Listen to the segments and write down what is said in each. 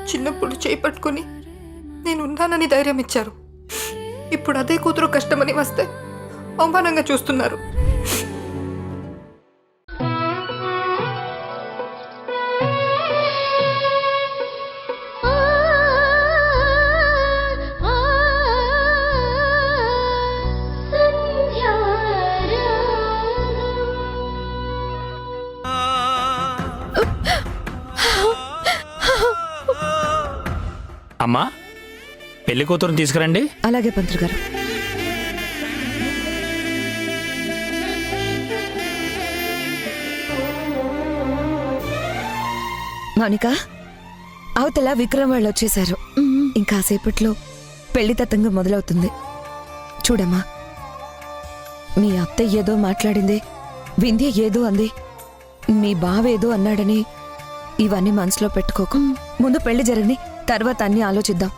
చిన్నప్పుడు చేయి పట్టుకుని నేను ఉన్నానని ధైర్యం ఇచ్చారు. ఇప్పుడు అదే కూతురు కష్టమని వస్తే అవమానంగా చూస్తున్నారు. అమ్మా, పెళ్లి కూతురుని తీసుకురండి. అలాగే పంతులు గారు. మౌనిక, అవతల విక్రమ్ వాళ్ళు వచ్చేశారు. ఇంకాసేపట్లో పెళ్లి తతంగం మొదలవుతుంది. చూడమ్మా, మీ అత్త ఏదో మాట్లాడింది, వింధ్య ఏదో అంది, మీ బావ ఏదో అన్నాడని ఇవన్నీ మనసులో పెట్టుకోకు. ముందు పెళ్లి జరగని, తర్వాత అన్ని ఆలోచిద్దాం.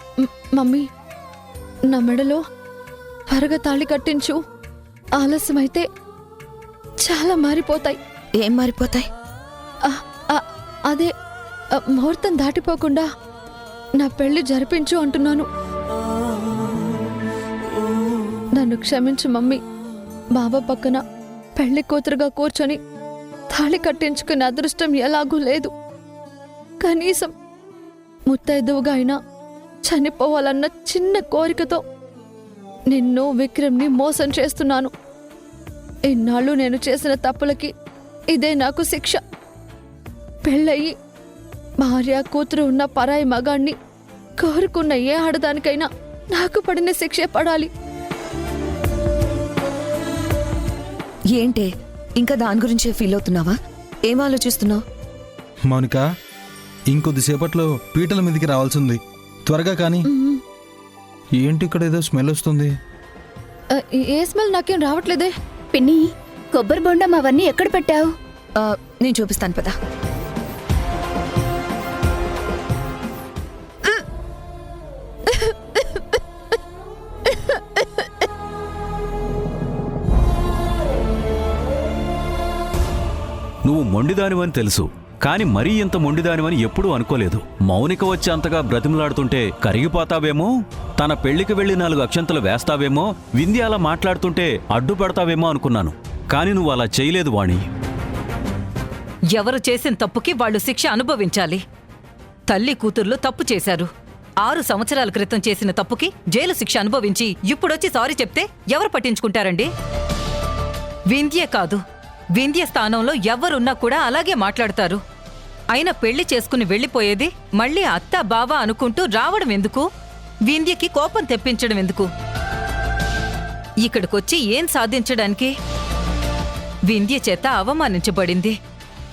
మమ్మీ, నా మెడలో త్వరగా తాళి కట్టించు. ఆలస్యమైతే చాలా మారిపోతాయి. ఏం మారిపోతాయి? అదే ముహూర్తం దాటిపోకుండా నా పెళ్లి జరిపించు అంటున్నాను. నన్ను క్షమించు మమ్మీ. బాబా పక్కన పెళ్లి కూతురుగా కూర్చొని తాళి కట్టించుకునే అదృష్టం ఎలాగూ లేదు. కనీసం ముత్తైదువుగా అయినా చనిపోవాలన్న చిన్న కోరికతో నిన్ను విక్రమ్ని మోసం చేస్తున్నాను. ఇన్నాళ్ళు నేను చేసిన తప్పులకి ఇదే నాకు శిక్ష. పెళ్ళయి భార్య కూతురు ఉన్న పరాయి మగాణ్ణి కోరుకున్న ఏ ఆడదానికైనా నాకు పడిన శిక్షే పడాలి. ఏంటే ఇంకా దాని గురించే ఫీల్ అవుతున్నావా? ఏం ఆలోచిస్తున్నావు? మౌనిక, ఇంకొద్దిసేపట్లో పీటల మీదకి రావాల్సింది. త్వరగా కానీ. ఏంటి ఇక్కడ ఏదో స్మెల్ వస్తుంది? ఏ స్మెల్ నాకేం రావట్లేదే. పిన్ని, కొబ్బరి బొండం అవన్నీ ఎక్కడ పెట్టావు? నేను చూపిస్తాను పదా. నువ్వు మొండిదానివని తెలుసు, కాని మరీ ఇంత మొండిదానివని ఎప్పుడూ అనుకోలేదు. మౌనిక వచ్చి అంతగా బ్రతిమలాడుతుంటే కరిగిపోతావేమో, తన పెళ్లికి వెళ్లి 4 అక్షంతలు వేస్తావేమో, వింధ్య అలా మాట్లాడుతుంటే అడ్డుపడతావేమో అనుకున్నాను. కాని నువ్వు అలా చేయలేదు వాణి. ఎవరు చేసిన తప్పుకి వాళ్ళు శిక్ష అనుభవించాలి. తల్లి కూతుర్లు తప్పు చేశారు. 6 సంవత్సరాల క్రితం చేసిన తప్పుకి జైలు శిక్ష అనుభవించి ఇప్పుడొచ్చి సారీ చెప్తే ఎవరు పట్టించుకుంటారండి? వింధ్య కాదు, వింధ్య స్థానంలో ఎవరున్నా కూడా అలాగే మాట్లాడతారు. అయినా పెళ్లి చేసుకుని వెళ్లిపోయేది మళ్ళీ అత్త బావ అనుకుంటూ రావడం ఎందుకు? వింధ్యకి కోపం తెప్పించడం ఎందుకు? ఇక్కడికొచ్చి ఏం సాధించడానికి? వింధ్య చేత అవమానించబడింది.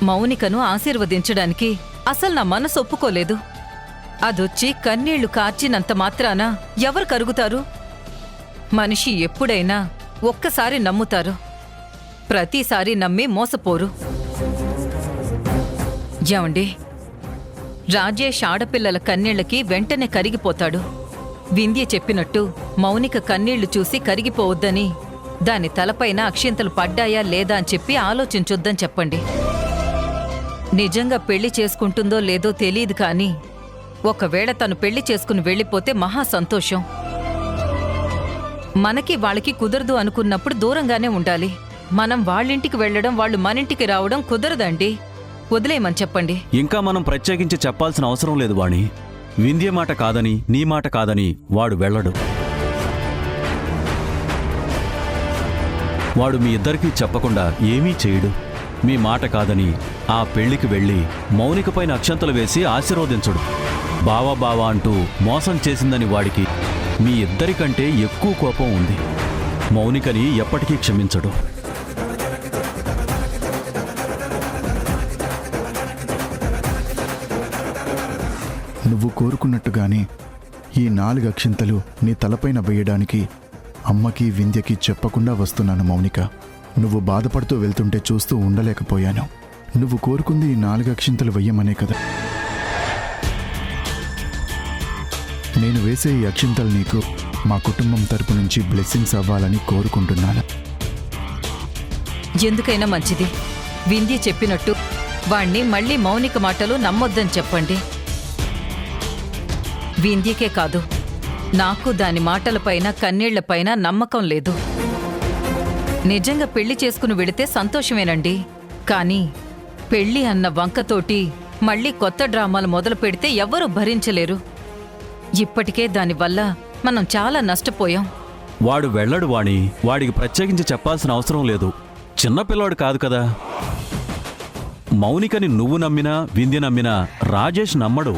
మౌనికను ఆశీర్వదించడానికి అసలు నా మనసు ఒప్పుకోలేదు. అదొచ్చి కన్నీళ్లు కార్చినంత మాత్రాన ఎవరు కరుగుతారు? మనిషి ఎప్పుడైనా ఒక్కసారి నమ్ముతారు, ప్రతిసారి నమ్మి మోసపోరు. ఏమండి, రాజేష్ ఆడపిల్లల కన్నీళ్లకి వెంటనే కరిగిపోతాడు. వింధ్య చెప్పినట్టు మౌనిక కన్నీళ్లు చూసి కరిగిపోవద్దని, దాని తలపైన అక్షింతలు పడ్డాయా లేదా అని చెప్పి ఆలోచించొద్దని చెప్పండి. నిజంగా పెళ్లి చేసుకుంటుందో లేదో తెలీదు, కానీ ఒకవేళ తను పెళ్లి చేసుకుని వెళ్ళిపోతే మహా సంతోషం. మనకి వాళ్ళకి కుదరదు అనుకున్నప్పుడు దూరంగానే ఉండాలి. మనం వాళ్ళింటికి వెళ్లడం, వాళ్ళు మనింటికి రావడం కుదరదండి. వదిలేయమని చెప్పండి. ఇంకా మనం ప్రత్యేకించి చెప్పాల్సిన అవసరం లేదు వాణి. వింధ్య మాట కాదని, నీ మాట కాదని వాడు వెళ్ళడు. వాడు మీ ఇద్దరికీ చెప్పకుండా ఏమీ చేయడు. మీ మాట కాదని ఆ పెళ్లికి వెళ్ళి మౌనిక పైన అక్షంతలు వేసి ఆశీర్వదించడు. బావా బావా అంటూ మోసం చేసిందని వాడికి మీ ఇద్దరికంటే ఎక్కువ కోపం ఉంది. మౌనికని ఎప్పటికీ క్షమించడు. నువ్వు కోరుకున్నట్టుగానే ఈ 4 అక్షింతలు నీ తలపైన వేయడానికి అమ్మకి వింధ్యకి చెప్పకుండా వస్తున్నాను మౌనిక. నువ్వు బాధపడుతూ వెళ్తుంటే చూస్తూ ఉండలేకపోయాను. నువ్వు కోరుకుంది ఈ 4 అక్షింతలు వెయ్యమనే కదా. నేను వేసే ఈ అక్షింతలు నీకు మా కుటుంబం తరపు నుంచి బ్లెస్సింగ్స్ అవ్వాలని కోరుకుంటున్నాను. ఎందుకైనా మంచిది, వింధ్య చెప్పినట్టు వాణ్ణి మళ్ళీ మౌనిక మాటలు నమ్మొద్దని చెప్పండి. వింధ్యకే కాదు, నాకు దాని మాటలపైన కన్నీళ్లపైన నమ్మకం లేదు. నిజంగా పెళ్లి చేసుకుని వెడితే సంతోషమేనండి. కానీ పెళ్లి అన్న వంకతోటి మళ్ళీ కొత్త డ్రామాలు మొదలు పెడితే ఎవ్వరూ భరించలేరు. ఇప్పటికే దానివల్ల మనం చాలా నష్టపోయాం. వాడు వెళ్ళడు వాణి, వాడికి ప్రత్యేకించి చెప్పాల్సిన అవసరం లేదు. చిన్నపిల్లాడు కాదు కదా. మౌనికని నువ్వు నమ్మినా వింధ్య నమ్మినా రాజేష్ నమ్మడు.